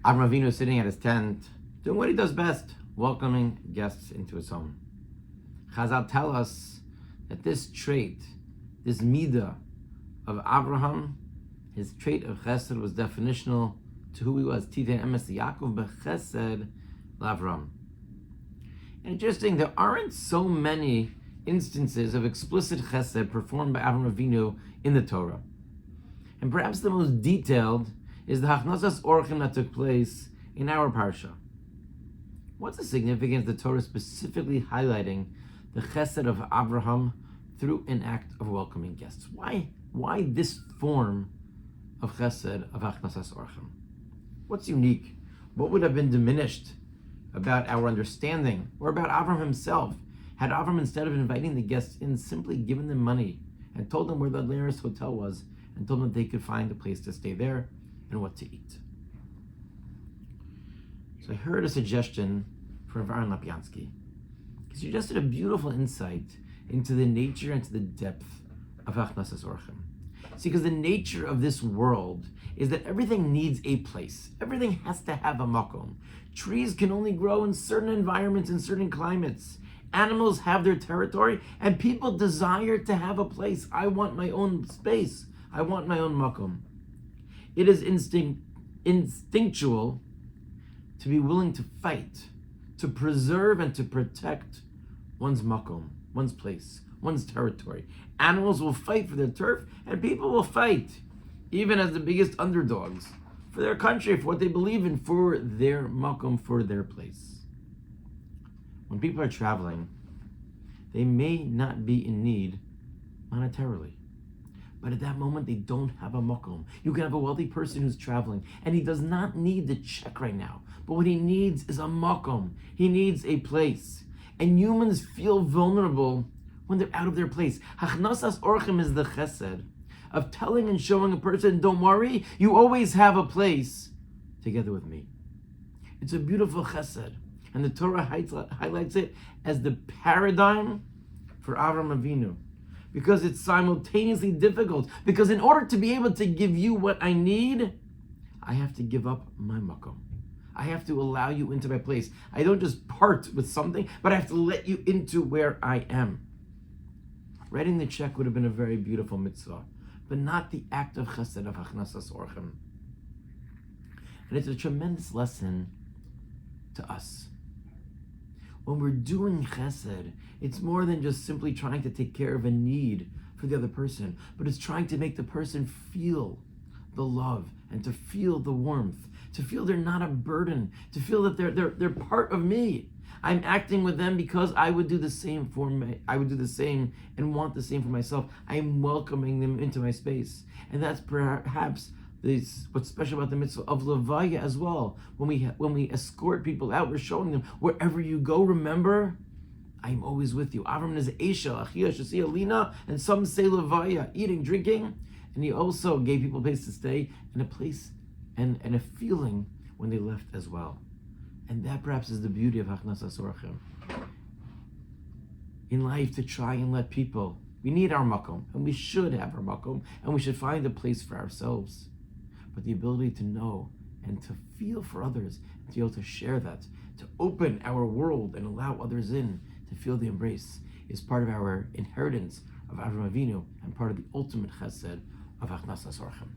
Avram Avinu is sitting at his tent, doing what he does best, welcoming guests into his home. Chazal tell us that this trait, this midah of Abraham, his trait of chesed was definitional to who he was. Titei emes Yaakov bechesed l'Avram. And interesting, there aren't so many instances of explicit chesed performed by Avram Avinu in the Torah. And perhaps the most detailed is the Hachnasas Orchim that took place in our Parsha. What's the significance of the Torah specifically highlighting the chesed of Abraham through an act of welcoming guests? Why this form of chesed of Hachnasas Orchim? What's unique? What would have been diminished about our understanding or about Abraham himself had Abraham, instead of inviting the guests in, simply given them money and told them where the nearest hotel was and told them they could find a place to stay there and what to eat? So I heard a suggestion from Aaron Lapyansky. He suggested a beautiful insight into the nature and to the depth of Hachnasas Orchim. See, because the nature of this world is that everything needs a place. Everything has to have a makom. Trees can only grow in certain environments, in certain climates. Animals have their territory, and people desire to have a place. I want my own space. I want my own makom. It is instinctual to be willing to fight, to preserve and to protect one's makom, one's place, one's territory. Animals will fight for their turf, and people will fight, even as the biggest underdogs, for their country, for what they believe in, for their makom, for their place. When people are traveling, they may not be in need monetarily, but at that moment they don't have a makom. You can have a wealthy person who's traveling, and he does not need the check right now, but what he needs is a makom. He needs a place. And humans feel vulnerable when they're out of their place. Hachnasas Orchim is the chesed of telling and showing a person, don't worry, you always have a place together with me. It's a beautiful chesed. And the Torah highlights it as the paradigm for Avram Avinu, because it's simultaneously difficult. Because in order to be able to give you what I need, I have to give up my makom. I have to allow you into my place. I don't just part with something, but I have to let you into where I am. Writing the check would have been a very beautiful mitzvah, but not the act of chesed of Hachnasas Orchim. And it's a tremendous lesson to us. When we're doing chesed, it's more than just simply trying to take care of a need for the other person, but it's trying to make the person feel the love and to feel the warmth, to feel they're not a burden, to feel that they're part of me. I'm acting with them because I would do the same for me. I would do the same and want the same for myself. I'm welcoming them into my space. And that's perhaps what's special about the mitzvah of Levaya as well. When we escort people out, we're showing them, wherever you go, remember, I'm always with you. Avram is Esha, Achia, Shasi, Alina, and some say Levaya, eating, drinking. And he also gave people a place to stay and a place and a feeling when they left as well. And that perhaps is the beauty of Hachnasas Orchim. In life, to try and let people, we need our makom, and we should have our makom, and we should find a place for ourselves. But the ability to know and to feel for others, to be able to share that, to open our world and allow others in, to feel the embrace, is part of our inheritance of Avram Avinu and part of the ultimate chesed of Hachnasas Orchim.